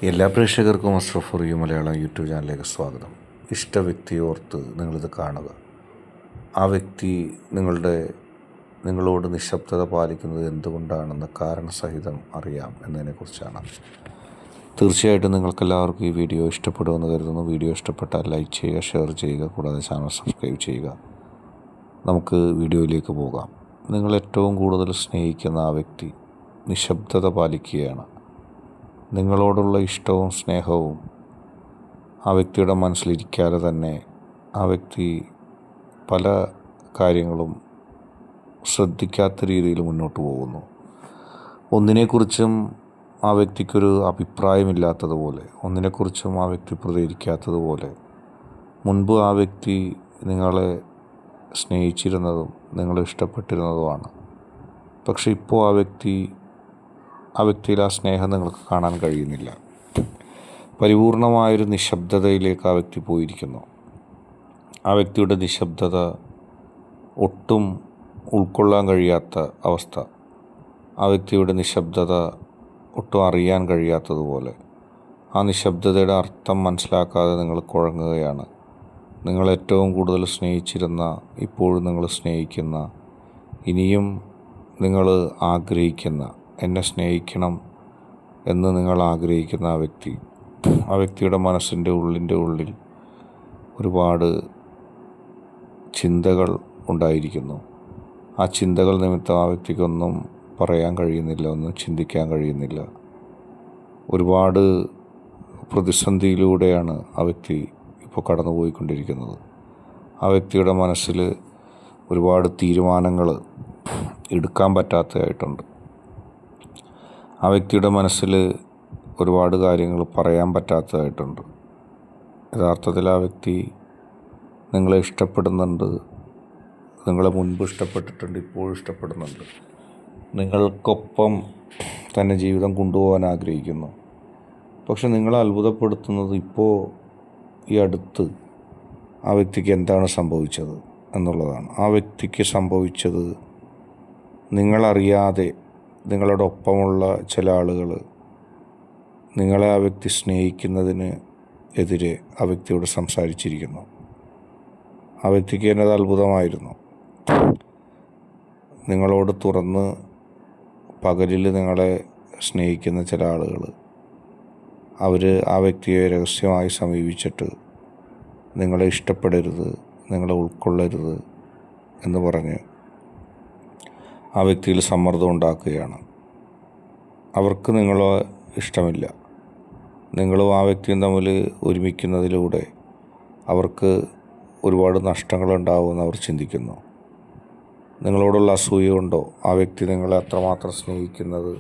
എല്ലാ പ്രേക്ഷകർക്കും Ashraf for you Malayalam YouTube ചാനലിലേക്ക് സ്വാഗതം. ഇഷ്ട വ്യക്തിയെ ഓർത്ത് നിങ്ങളിത് കാണുക. ആ വ്യക്തി നിങ്ങളോട് നിശബ്ദത പാലിക്കുന്നത് എന്തുകൊണ്ടാണെന്ന് കാരണസഹിതം അറിയാം എന്നതിനെക്കുറിച്ചാണ്. തീർച്ചയായിട്ടും നിങ്ങൾക്കെല്ലാവർക്കും ഈ വീഡിയോ ഇഷ്ടപ്പെടുമെന്ന് കരുതുന്നു. വീഡിയോ ഇഷ്ടപ്പെട്ടാൽ ലൈക്ക് ചെയ്യുക, ഷെയർ ചെയ്യുക, കൂടാതെ ചാനൽ സബ്സ്ക്രൈബ് ചെയ്യുക. നമുക്ക് വീഡിയോയിലേക്ക് പോകാം. നിങ്ങൾ ഏറ്റവും കൂടുതൽ സ്നേഹിക്കുന്ന ആ വ്യക്തി നിശബ്ദത പാലിക്കുകയാണ്. നിങ്ങളോടുള്ള ഇഷ്ടവും സ്നേഹവും ആ വ്യക്തിയുടെ മനസ്സിലിരിക്കാതെ തന്നെ ആ വ്യക്തി പല കാര്യങ്ങളും ശ്രദ്ധിക്കാത്ത രീതിയിൽ മുന്നോട്ട് പോകുന്നു. ഒന്നിനെക്കുറിച്ചും ആ വ്യക്തിക്കൊരു അഭിപ്രായമില്ലാത്തതുപോലെ, ഒന്നിനെക്കുറിച്ചും ആ വ്യക്തി പ്രതികരിക്കാത്തതുപോലെ, മുൻപ് ആ വ്യക്തി നിങ്ങളെ സ്നേഹിച്ചിരുന്നതും നിങ്ങളെ ഇഷ്ടപ്പെട്ടിരുന്നതുമാണ്. പക്ഷെ ഇപ്പോൾ ആ വ്യക്തിയിൽ ആ സ്നേഹം നിങ്ങൾക്ക് കാണാൻ കഴിയുന്നില്ല. പരിപൂർണമായൊരു നിശബ്ദതയിലേക്ക് ആ വ്യക്തി പോയിരിക്കുന്നു. ആ വ്യക്തിയുടെ നിശബ്ദത ഒട്ടും ഉൾക്കൊള്ളാൻ കഴിയാത്ത അവസ്ഥ, ആ വ്യക്തിയുടെ നിശബ്ദത ഒട്ടും അറിയാൻ കഴിയാത്തതുപോലെ, ആ നിശബ്ദതയുടെ അർത്ഥം മനസ്സിലാക്കാതെ നിങ്ങൾ കുഴങ്ങുകയാണ്. നിങ്ങൾ ഏറ്റവും കൂടുതൽ സ്നേഹിച്ചിരുന്ന, ഇപ്പോഴും നിങ്ങൾ സ്നേഹിക്കുന്ന, ഇനിയും നിങ്ങൾ ആഗ്രഹിക്കുന്ന, എന്നെ സ്നേഹിക്കണം എന്ന് നിങ്ങൾ ആഗ്രഹിക്കുന്ന ആ വ്യക്തിയുടെ മനസ്സിൻ്റെ ഉള്ളിൽ ഒരുപാട് ചിന്തകൾ ഉണ്ടായിരിക്കുന്നു. ആ ചിന്തകൾ നിമിത്തം ആ വ്യക്തിക്കൊന്നും പറയാൻ കഴിയുന്നില്ല, ഒന്നും ചിന്തിക്കാൻ കഴിയുന്നില്ല. ഒരുപാട് പ്രതിസന്ധിയിലൂടെയാണ് ആ വ്യക്തി ഇപ്പോൾ കടന്നുപോയിക്കൊണ്ടിരിക്കുന്നത്. ആ വ്യക്തിയുടെ മനസ്സിൽ ഒരുപാട് തീരുമാനങ്ങൾ എടുക്കാൻ പറ്റാത്തതായിട്ടുണ്ട്. ആ വ്യക്തിയുടെ മനസ്സിൽ ഒരുപാട് കാര്യങ്ങൾ പറയാൻ പറ്റാത്തതായിട്ടുണ്ട്. യഥാർത്ഥത്തിൽ ആ വ്യക്തി നിങ്ങളെ ഇഷ്ടപ്പെടുന്നുണ്ട്, നിങ്ങളെ മുൻപ് ഇഷ്ടപ്പെട്ടിട്ടുണ്ട്, ഇപ്പോഴും ഇഷ്ടപ്പെടുന്നുണ്ട്. നിങ്ങൾക്കൊപ്പം തന്നെ ജീവിതം കൊണ്ടുപോകാൻ ആഗ്രഹിക്കുന്നു. പക്ഷെ നിങ്ങളെ അത്ഭുതപ്പെടുത്തുന്നത് ഇപ്പോൾ ഈ അടുത്ത് ആ വ്യക്തിക്ക് എന്താണ് സംഭവിച്ചത് എന്നുള്ളതാണ്. ആ വ്യക്തിക്ക് സംഭവിച്ചത്, നിങ്ങളറിയാതെ നിങ്ങളോടൊപ്പമുള്ള ചില ആളുകൾ നിങ്ങളെ ആ വ്യക്തി സ്നേഹിക്കുന്നതിന് എതിരെ ആ വ്യക്തിയോട് സംസാരിച്ചിരിക്കുന്നു. ആ വ്യക്തിക്ക് തന്നെ അത് അത്ഭുതമായിരുന്നു. നിങ്ങളോട് തുറന്ന് പകലിൽ നിങ്ങളെ സ്നേഹിക്കുന്ന ചില ആളുകൾ, അവർ ആ വ്യക്തിയെ രഹസ്യമായി സമീപിച്ചിട്ട് നിങ്ങളെ ഇഷ്ടപ്പെടരുത്, നിങ്ങളെ ഉൾക്കൊള്ളരുത് എന്ന് പറഞ്ഞ് ആ വ്യക്തിയിൽ സമ്മർദ്ദം ഉണ്ടാക്കുകയാണ്. അവർക്ക് നിങ്ങളെ ഇഷ്ടമില്ല. നിങ്ങളും ആ വ്യക്തിയും തമ്മിൽ ഒരുമിക്കുന്നതിലൂടെ അവർക്ക് ഒരുപാട് നഷ്ടങ്ങളുണ്ടാവുമെന്ന് അവർ ചിന്തിക്കുന്നു. നിങ്ങളോടുള്ള അസൂയ കൊണ്ടോ ആ വ്യക്തി നിങ്ങളെ അത്രമാത്രം സ്നേഹിക്കുന്നത്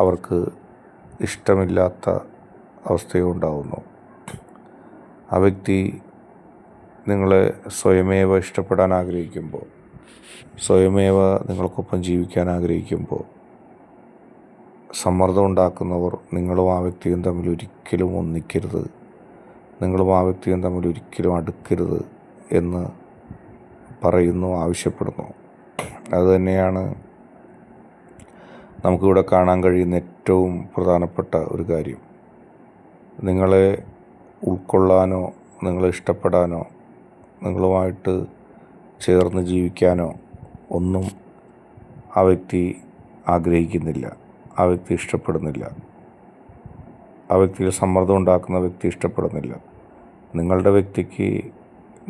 അവർക്ക് ഇഷ്ടമില്ലാത്ത അവസ്ഥയും ഉണ്ടാവുന്നു. ആ വ്യക്തി നിങ്ങളെ സ്വയമേവ ഇഷ്ടപ്പെടാൻ ആഗ്രഹിക്കുമ്പോൾ, സ്വയമേവ നിങ്ങൾക്കൊപ്പം ജീവിക്കാൻ ആഗ്രഹിക്കുമ്പോൾ, സമ്മർദ്ദം ഉണ്ടാക്കുന്നവർ നിങ്ങളും ആ വ്യക്തിയും തമ്മിൽ ഒരിക്കലും ഒന്നിക്കരുത്, നിങ്ങളും ആ വ്യക്തിയും തമ്മിൽ ഒരിക്കലും അടുക്കരുത് എന്ന് പറയുന്നു, ആവശ്യപ്പെടുന്നു. അതുതന്നെയാണ് നമുക്കിവിടെ കാണാൻ കഴിയുന്ന ഏറ്റവും പ്രധാനപ്പെട്ട ഒരു കാര്യം. നിങ്ങളെ ഉൾക്കൊള്ളാനോ, നിങ്ങളെ ഇഷ്ടപ്പെടാനോ, നിങ്ങളുമായിട്ട് ചേർന്ന് ജീവിക്കാനോ ഒന്നും ആ വ്യക്തി ആഗ്രഹിക്കുന്നില്ല, ആ വ്യക്തി ഇഷ്ടപ്പെടുന്നില്ല. ആ വ്യക്തിയിൽ സമ്മർദ്ദം ഉണ്ടാക്കുന്ന വ്യക്തി ഇഷ്ടപ്പെടുന്നില്ല. നിങ്ങളുടെ വ്യക്തിക്ക്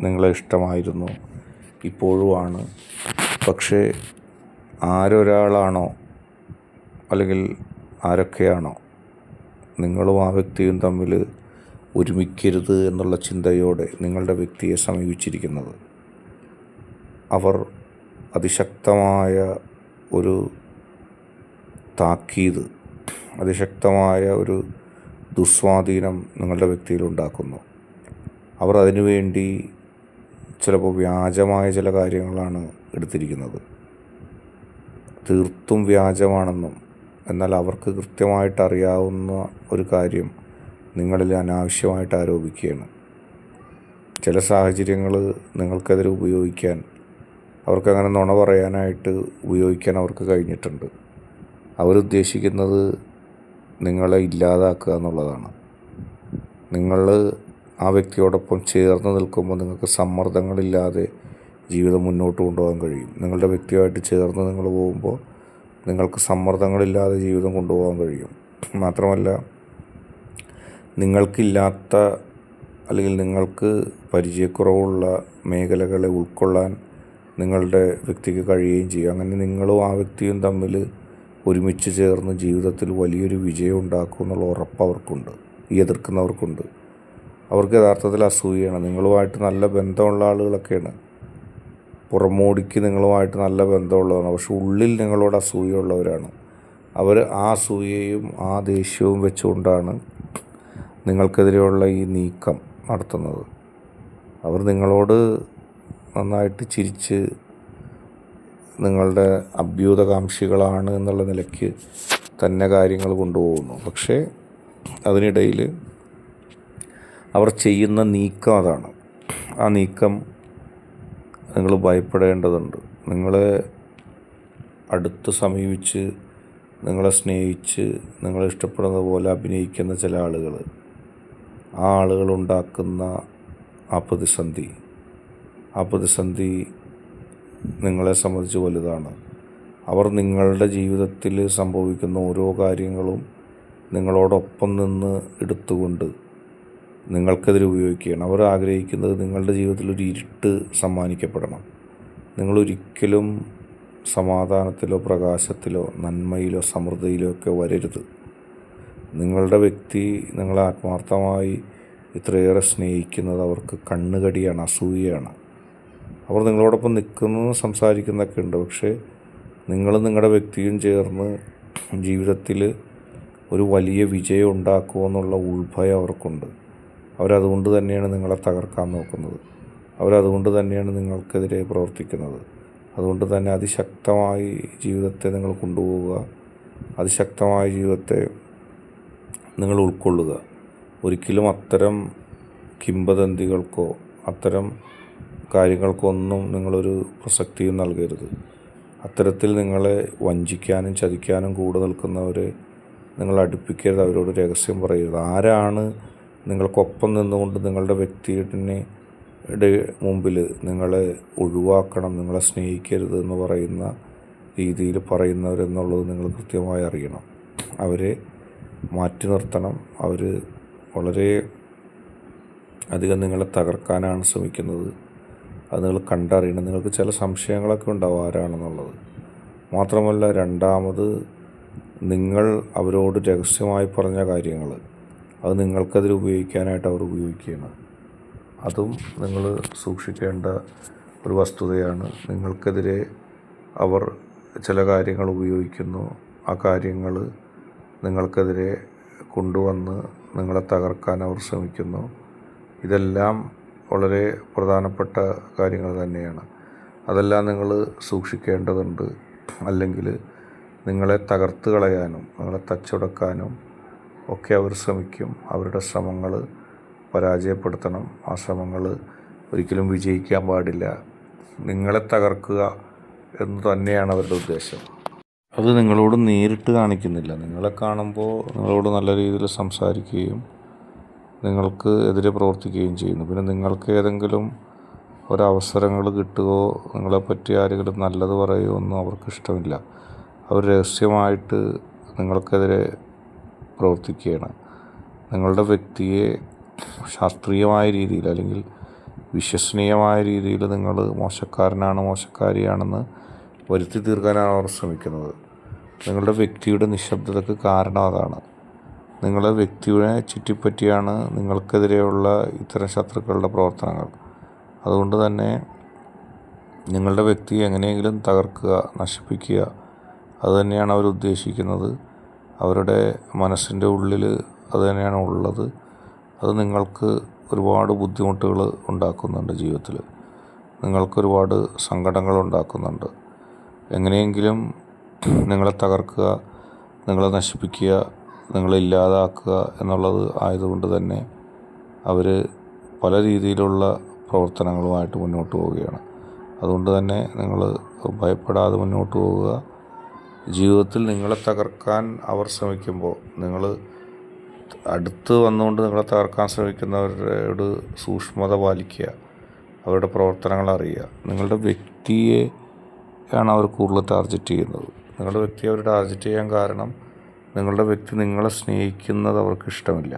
നിങ്ങളെ ഇഷ്ടമായിരുന്നു, ഇപ്പോഴുമാണ്. പക്ഷേ ആരൊരാളാണോ അല്ലെങ്കിൽ ആരൊക്കെയാണോ നിങ്ങളും ആ വ്യക്തിയും തമ്മിൽ ഒരുമിക്കരുത് എന്നുള്ള ചിന്തയോടെ നിങ്ങളുടെ വ്യക്തിയെ സമീപിച്ചിരിക്കുന്നത്, അവർ അതിശക്തമായ ഒരു താക്കീത്, അതിശക്തമായ ഒരു ദുസ്വാധീനം നിങ്ങളുടെ വ്യക്തിയിൽ ഉണ്ടാക്കുന്നു. അവർ അതിനുവേണ്ടി ചിലപ്പോൾ വ്യാജമായ ചില കാര്യങ്ങളാണ് എടുത്തിരിക്കുന്നത്. തീർത്തും വ്യാജമാണെന്നും, എന്നാൽ അവർക്ക് കൃത്യമായിട്ട് അറിയാവുന്ന ഒരു കാര്യം നിങ്ങളിൽ അനാവശ്യമായിട്ട് ആരോപിക്കുകയാണ്. ചില സാഹചര്യങ്ങൾ നിങ്ങൾക്കെതിരെ ഉപയോഗിക്കാൻ, അവർക്കങ്ങനെ നുണ പറയാനായിട്ട് ഉപയോഗിക്കാൻ അവർക്ക് കഴിഞ്ഞിട്ടുണ്ട്. അവരുദ്ദേശിക്കുന്നത് നിങ്ങളെ ഇല്ലാതാക്കുക എന്നുള്ളതാണ്. നിങ്ങൾ ആ വ്യക്തിയോടൊപ്പം ചേർന്ന് നിൽക്കുമ്പോൾ നിങ്ങൾക്ക് സമ്മർദ്ദങ്ങളില്ലാതെ ജീവിതം മുന്നോട്ട് കൊണ്ടുപോകാൻ കഴിയും. നിങ്ങളുടെ വ്യക്തിയുമായിട്ട് ചേർന്ന് നിങ്ങൾ പോകുമ്പോൾ നിങ്ങൾക്ക് സമ്മർദ്ദങ്ങളില്ലാതെ ജീവിതം കൊണ്ടുപോകാൻ കഴിയും. മാത്രമല്ല, നിങ്ങൾക്കില്ലാത്ത അല്ലെങ്കിൽ നിങ്ങൾക്ക് പരിചയക്കുറവുള്ള മേഖലകളെ ഉൾക്കൊള്ളാൻ നിങ്ങളുടെ വ്യക്തിക്ക് കഴിയുകയും ചെയ്യും. അങ്ങനെ നിങ്ങളും ആ വ്യക്തിയും തമ്മിൽ ഒരുമിച്ച് ചേർന്ന് ജീവിതത്തിൽ വലിയൊരു വിജയം ഉണ്ടാക്കും എന്നുള്ള ഉറപ്പ് അവർക്കുണ്ട്. ഈ എതിർക്കുന്നവർക്കുണ്ട്. അവർക്ക് യഥാർത്ഥത്തിൽ അസൂയയാണ്. നിങ്ങളുമായിട്ട് നല്ല ബന്ധമുള്ള ആളുകളൊക്കെയാണ്, പുറമോടിക്ക് നിങ്ങളുമായിട്ട് നല്ല ബന്ധമുള്ളതാണ്, പക്ഷെ ഉള്ളിൽ നിങ്ങളോട് അസൂയുള്ളവരാണ്. അവർ ആ അസൂയയും ആ ദേഷ്യവും വെച്ചുകൊണ്ടാണ് നിങ്ങൾക്കെതിരെയുള്ള ഈ നീക്കം നടത്തുന്നത്. അവർ നിങ്ങളോട് നന്നായിട്ട് ചിരിച്ച് നിങ്ങളുടെ അഭ്യുതകാംക്ഷികളാണ് എന്നുള്ള നിലയ്ക്ക് തന്നെ കാര്യങ്ങൾ കൊണ്ടുപോകുന്നു. പക്ഷേ അതിനിടയിൽ അവർ ചെയ്യുന്ന നീക്കം അതാണ്. ആ നീക്കം നിങ്ങൾ ഭയപ്പെടേണ്ടതുണ്ട്. നിങ്ങളെ അടുത്ത് സമീപിച്ച് നിങ്ങളെ സ്നേഹിച്ച് നിങ്ങളെ ഇഷ്ടപ്പെടുന്നത് പോലെ അഭിനയിക്കുന്ന ചില ആളുകൾ, ആ ആളുകളുണ്ടാക്കുന്ന ആ പ്രതിസന്ധി നിങ്ങളെ സംബന്ധിച്ച് വലുതാണ്. അവർ നിങ്ങളുടെ ജീവിതത്തിൽ സംഭവിക്കുന്ന ഓരോ കാര്യങ്ങളും നിങ്ങളോടൊപ്പം നിന്ന് എടുത്തുകൊണ്ട് നിങ്ങൾക്കെതിരെ ഉപയോഗിക്കുകയാണ്. അവർ ആഗ്രഹിക്കുന്നത് നിങ്ങളുടെ ജീവിതത്തിൽ ഒരു ഇരുട്ട് സമ്മാനിക്കപ്പെടണം. നിങ്ങളൊരിക്കലും സമാധാനത്തിലോ പ്രകാശത്തിലോ നന്മയിലോ സമൃദ്ധിയിലോ ഒക്കെ വരരുത്. നിങ്ങളുടെ വ്യക്തി നിങ്ങളെ ആത്മാർത്ഥമായി ഇത്രയേറെ സ്നേഹിക്കുന്നത് അവർക്ക് കണ്ണുകടിയാണ്, അസൂയയാണ്. അവർ നിങ്ങളോടൊപ്പം നിൽക്കുന്നതും സംസാരിക്കുന്നതൊക്കെ ഉണ്ട്. പക്ഷേ നിങ്ങൾ നിങ്ങളുടെ വ്യക്തിയും ചേർന്ന് ജീവിതത്തിൽ ഒരു വലിയ വിജയം ഉണ്ടാക്കുമെന്നുള്ള ഉൾഭയം അവർക്കുണ്ട്. അവരതുകൊണ്ട് തന്നെയാണ് നിങ്ങളെ തകർക്കാൻ നോക്കുന്നത്. അവരതുകൊണ്ട് തന്നെയാണ് നിങ്ങൾക്കെതിരെ പ്രവർത്തിക്കുന്നത്. അതുകൊണ്ട് തന്നെ അതിശക്തമായി ജീവിതത്തെ നിങ്ങൾ കൊണ്ടുപോവുക, അതിശക്തമായ ജീവിതത്തെ നിങ്ങൾ ഉൾക്കൊള്ളുക. ഒരിക്കലും അത്തരം കിംവദന്തികൾക്കോ അത്തരം കാര്യങ്ങൾക്കൊന്നും നിങ്ങളൊരു പ്രസക്തിയും നൽകരുത്. അത്തരത്തിൽ നിങ്ങളെ വഞ്ചിക്കാനും ചതിക്കാനും കൂടെ നിൽക്കുന്നവരെ നിങ്ങൾ അടുപ്പിക്കരുത്. അവരോട് രഹസ്യം പറയരുത്. ആരാണ് നിങ്ങൾക്കൊപ്പം നിന്നുകൊണ്ട് നിങ്ങളുടെ വ്യക്തിയുടെ മുമ്പിൽ നിങ്ങളെ ഒഴിവാക്കണം, നിങ്ങളെ സ്നേഹിക്കരുത് എന്ന് പറയുന്ന രീതിയിൽ പറയുന്നവരെന്നുള്ളത് നിങ്ങൾ കൃത്യമായി അറിയണം. അവരെ മാറ്റി നിർത്തണം. അവർ വളരെ അധികം നിങ്ങളെ തകർക്കാനാണ് ശ്രമിക്കുന്നത്. അത് നിങ്ങൾ കണ്ടറിയണം. നിങ്ങൾക്ക് ചില സംശയങ്ങളൊക്കെ ഉണ്ടാവും ആരാണെന്നുള്ളത്. മാത്രമല്ല, രണ്ടാമത് നിങ്ങൾ അവരോട് രഹസ്യമായി പറഞ്ഞ കാര്യങ്ങൾ അത് നിങ്ങൾക്കതിൽ ഉപയോഗിക്കാനായിട്ട് അവർ ഉപയോഗിക്കുകയാണ്. അതും നിങ്ങൾ സൂക്ഷിക്കേണ്ട ഒരു വസ്തുതയാണ്. നിങ്ങൾക്കെതിരെ അവർ ചില കാര്യങ്ങൾ ഉപയോഗിക്കുന്നു. ആ കാര്യങ്ങൾ നിങ്ങൾക്കെതിരെ കൊണ്ടുവന്ന് നിങ്ങളെ തകർക്കാൻ അവർ ശ്രമിക്കുന്നു. ഇതെല്ലാം വളരെ പ്രധാനപ്പെട്ട കാര്യങ്ങൾ തന്നെയാണ്. അതെല്ലാം നിങ്ങൾ സൂക്ഷിക്കേണ്ടതുണ്ട്. അല്ലെങ്കിൽ നിങ്ങളെ തകർത്ത് കളയാനും നിങ്ങളെ തച്ചുടക്കാനും ഒക്കെ അവർ ശ്രമിക്കും. അവരുടെ ശ്രമങ്ങൾ പരാജയപ്പെടുത്തണം. ആ ശ്രമങ്ങൾ ഒരിക്കലും വിജയിക്കാൻ പാടില്ല. നിങ്ങളെ തകർക്കുക എന്ന് തന്നെയാണ് അവരുടെ ഉദ്ദേശം. അത് നിങ്ങളോട് നേരിട്ട് കാണിക്കുന്നില്ല. നിങ്ങളെ കാണുമ്പോൾ നിങ്ങളോട് നല്ല രീതിയിൽ സംസാരിക്കുകയും നിങ്ങൾക്ക് എതിരെ പ്രവർത്തിക്കുകയും ചെയ്യുന്നു. പിന്നെ നിങ്ങൾക്ക് ഏതെങ്കിലും ഒരവസരങ്ങൾ കിട്ടുകയോ നിങ്ങളെപ്പറ്റി ആരെങ്കിലും നല്ലത് പറയുകയോ ഒന്നും അവർക്കിഷ്ടമില്ല. അവർ രഹസ്യമായിട്ട് നിങ്ങൾക്കെതിരെ പ്രവർത്തിക്കുകയാണ്. നിങ്ങളുടെ വ്യക്തിയെ ശാസ്ത്രീയമായ രീതിയിൽ അല്ലെങ്കിൽ വിശ്വസനീയമായ രീതിയിൽ നിങ്ങൾ മോശക്കാരിയാണെന്ന് വരുത്തി തീർക്കാനാണ് അവർ ശ്രമിക്കുന്നത്. നിങ്ങളുടെ വ്യക്തിയുടെ നിശബ്ദതയ്ക്ക് കാരണം അതാണ്. നിങ്ങളുടെ വ്യക്തിയെ ചുറ്റിപ്പറ്റിയാണ് നിങ്ങൾക്കെതിരെയുള്ള ഇത്തരം ശത്രുക്കളുടെ പ്രവർത്തനങ്ങൾ. അതുകൊണ്ട് തന്നെ നിങ്ങളുടെ വ്യക്തിയെ എങ്ങനെയെങ്കിലും തകർക്കുക, നശിപ്പിക്കുക, അതുതന്നെയാണ് അവർ ഉദ്ദേശിക്കുന്നത്. അവരുടെ മനസ്സിൻ്റെ ഉള്ളിൽ അതുതന്നെയാണ് ഉള്ളത്. അത് നിങ്ങൾക്ക് ഒരുപാട് ബുദ്ധിമുട്ടുകൾ ഉണ്ടാക്കുന്നുണ്ട്. ജീവിതത്തിൽ നിങ്ങൾക്കൊരുപാട് സങ്കടങ്ങൾ ഉണ്ടാക്കുന്നുണ്ട്. എങ്ങനെയെങ്കിലും നിങ്ങളെ തകർക്കുക, നിങ്ങളെ നശിപ്പിക്കുക, നിങ്ങളെ ഇല്ലാതാക്കുക എന്നുള്ളത് ആയതുകൊണ്ട് തന്നെ അവർ പല രീതിയിലുള്ള പ്രവർത്തനങ്ങളുമായിട്ട് മുന്നോട്ട് പോവുകയാണ്. അതുകൊണ്ട് തന്നെ നിങ്ങൾ ഭയപ്പെടാതെ മുന്നോട്ട് പോവുക. ജീവിതത്തിൽ നിങ്ങളെ തകർക്കാൻ അവർ ശ്രമിക്കുമ്പോൾ നിങ്ങൾ അടുത്ത് വന്നുകൊണ്ട് നിങ്ങളെ തകർക്കാൻ ശ്രമിക്കുന്നവരോട് സൂക്ഷ്മത പാലിക്കുക, അവരുടെ പ്രവർത്തനങ്ങൾ അറിയുക. നിങ്ങളുടെ വ്യക്തിയെ ആണ് അവർ കൂടുതൽ ടാർഗറ്റ് ചെയ്യുന്നത്. നിങ്ങളുടെ വ്യക്തിയെ അവർ ടാർഗറ്റ് ചെയ്യാൻ കാരണം നിങ്ങളുടെ വ്യക്തി നിങ്ങളെ സ്നേഹിക്കുന്നത് അവർക്ക് ഇഷ്ടമില്ല.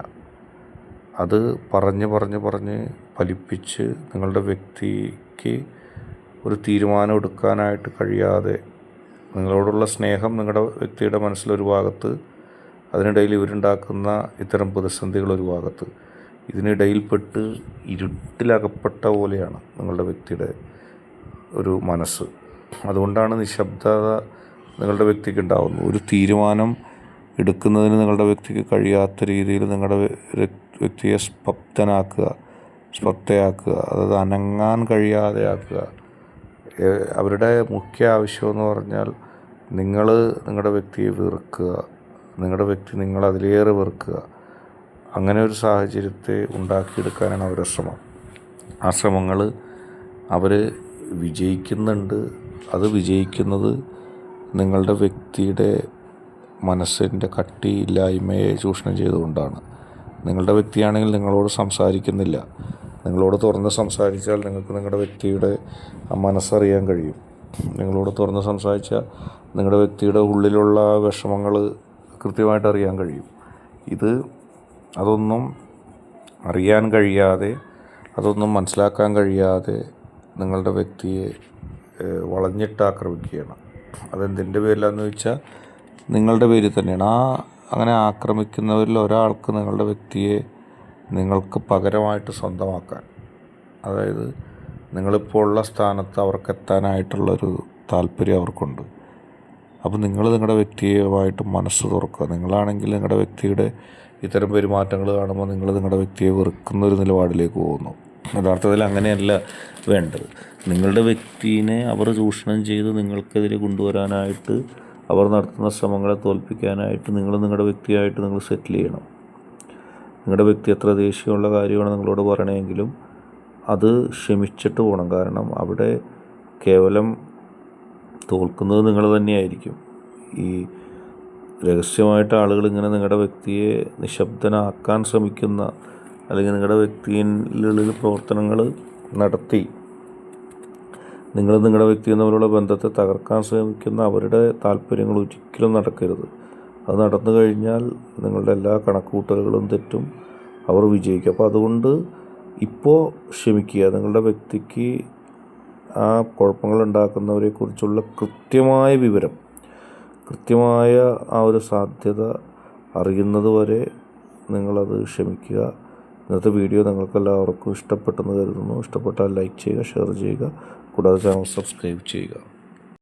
അത് പറഞ്ഞ് ഫലിപ്പിച്ച് നിങ്ങളുടെ വ്യക്തിക്ക് ഒരു തീരുമാനം എടുക്കാനായിട്ട് കഴിയാതെ, നിങ്ങളോടുള്ള സ്നേഹം നിങ്ങളുടെ വ്യക്തിയുടെ മനസ്സിലൊരു ഭാഗത്ത്, അതിനിടയിൽ ഇവരുണ്ടാക്കുന്ന ഇത്തരം പ്രതിസന്ധികളൊരു ഭാഗത്ത്, ഇതിനിടയിൽപ്പെട്ട് ഇരുട്ടിലകപ്പെട്ട പോലെയാണ് നിങ്ങളുടെ വ്യക്തിയുടെ ഒരു മനസ്സ്. അതുകൊണ്ടാണ് നിശബ്ദത നിങ്ങളുടെ വ്യക്തിക്ക് ഉണ്ടാകുന്നത്. ഒരു തീരുമാനം എടുക്കുന്നതിന് നിങ്ങളുടെ വ്യക്തിക്ക് കഴിയാത്ത രീതിയിൽ നിങ്ങളുടെ വ്യക്തിയെ സ്പപ്തയാക്കുക, അതായത് അനങ്ങാൻ കഴിയാതെ ആക്കുക. അവരുടെ മുഖ്യ ആവശ്യമെന്ന് പറഞ്ഞാൽ നിങ്ങളുടെ വ്യക്തിയെ വെറുക്കുക, നിങ്ങളുടെ വ്യക്തി നിങ്ങളതിലേറെ വെറുക്കുക. അങ്ങനെ ഒരു സാഹചര്യത്തെ ഉണ്ടാക്കിയെടുക്കാനാണ് അവരുടെ ശ്രമം. ആ ശ്രമങ്ങൾ അവർ വിജയിക്കുന്നുണ്ട്. അത് വിജയിക്കുന്നത് നിങ്ങളുടെ വ്യക്തിയുടെ മനസ്സിൻ്റെ കട്ടിയില്ലായ്മയെ ചൂഷണം ചെയ്തുകൊണ്ടാണ്. നിങ്ങളുടെ വ്യക്തിയാണെങ്കിൽ നിങ്ങളോട് സംസാരിക്കുന്നില്ല. നിങ്ങളോട് തുറന്ന് സംസാരിച്ചാൽ നിങ്ങൾക്ക് നിങ്ങളുടെ വ്യക്തിയുടെ മനസ്സറിയാൻ കഴിയും. നിങ്ങളോട് തുറന്ന് സംസാരിച്ചാൽ നിങ്ങളുടെ വ്യക്തിയുടെ ഉള്ളിലുള്ള വിഷമങ്ങൾ കൃത്യമായിട്ട് അറിയാൻ കഴിയും. അതൊന്നും അറിയാൻ കഴിയാതെ, അതൊന്നും മനസ്സിലാക്കാൻ കഴിയാതെ നിങ്ങളുടെ വ്യക്തിയെ വളഞ്ഞിട്ട് ആക്രമിക്കുകയാണ്. അതെന്തിൻ്റെ പേരിലാണെന്ന് ചോദിച്ചാൽ നിങ്ങളുടെ പേരിൽ തന്നെയാണ്. അങ്ങനെ ആക്രമിക്കുന്നവരിൽ ഒരാൾക്ക് നിങ്ങളുടെ വ്യക്തിയെ നിങ്ങൾക്ക് പകരമായിട്ട് സ്വന്തമാക്കാൻ, അതായത് നിങ്ങളിപ്പോൾ ഉള്ള സ്ഥാനത്ത് അവർക്കെത്താനായിട്ടുള്ളൊരു താല്പര്യം അവർക്കുണ്ട്. അപ്പോൾ നിങ്ങൾ നിങ്ങളുടെ വ്യക്തിയുമായിട്ട് മനസ്സ് തുറക്കുക. നിങ്ങളാണെങ്കിൽ നിങ്ങളുടെ വ്യക്തിയുടെ ഇത്തരം പെരുമാറ്റങ്ങൾ കാണുമ്പോൾ നിങ്ങളുടെ വ്യക്തിയെ വെറുക്കുന്ന ഒരു നിലപാടിലേക്ക് പോകുന്നു. യഥാർത്ഥത്തിൽ അങ്ങനെയല്ല വേണ്ടത്. നിങ്ങളുടെ വ്യക്തിയെ അവർ ചൂഷണം ചെയ്ത് നിങ്ങൾക്കെതിരെ കൊണ്ടുവരാനായിട്ട് അവർ നടത്തുന്ന ശ്രമങ്ങളെ തോൽപ്പിക്കാനായിട്ട് നിങ്ങളുടെ വ്യക്തിയായിട്ട് നിങ്ങൾ സെറ്റിൽ ചെയ്യണം. നിങ്ങളുടെ വ്യക്തി എത്ര ദേഷ്യമുള്ള കാര്യമാണ് നിങ്ങളോട് പറയണമെങ്കിലും അത് ക്ഷമിച്ചിട്ട് പോകണം. കാരണം അവിടെ കേവലം തോൽക്കുന്നത് നിങ്ങൾ തന്നെയായിരിക്കും. ഈ രഹസ്യമായിട്ട് ആളുകൾ ഇങ്ങനെ നിങ്ങളുടെ വ്യക്തിയെ നിശബ്ദനാക്കാൻ ശ്രമിക്കുന്ന, അല്ലെങ്കിൽ നിങ്ങളുടെ വ്യക്തിയിലുള്ള പ്രവർത്തനങ്ങൾ നടത്തി നിങ്ങളുടെ വ്യക്തിയും തമ്മിലുള്ള ബന്ധത്തെ തകർക്കാൻ ശ്രമിക്കുന്ന അവരുടെ താല്പര്യങ്ങൾ ഒരിക്കലും നടക്കരുത്. അത് നടന്നു കഴിഞ്ഞാൽ നിങ്ങളുടെ എല്ലാ കണക്കുകൂട്ടലുകളും തെറ്റും, അവർ വിജയിക്കും. അപ്പോൾ അതുകൊണ്ട് ഇപ്പോൾ ക്ഷമിക്കുക. നിങ്ങളുടെ വ്യക്തിക്ക് ആ കുഴപ്പങ്ങളുണ്ടാക്കുന്നവരെക്കുറിച്ചുള്ള കൃത്യമായ വിവരം, കൃത്യമായ ആ ഒരു സാധ്യത അറിയുന്നത് വരെ നിങ്ങളത് ക്ഷമിക്കുക. ഇന്നത്തെ വീഡിയോ നിങ്ങൾക്കെല്ലാവർക്കും ഇഷ്ടപ്പെട്ടെന്ന് കരുതുന്നു. ഇഷ്ടപ്പെട്ടാൽ ലൈക്ക് ചെയ്യുക, ഷെയർ ചെയ്യുക, കൂടാതെ ചാനൽ സബ്സ്ക്രൈബ് ചെയ്യുക.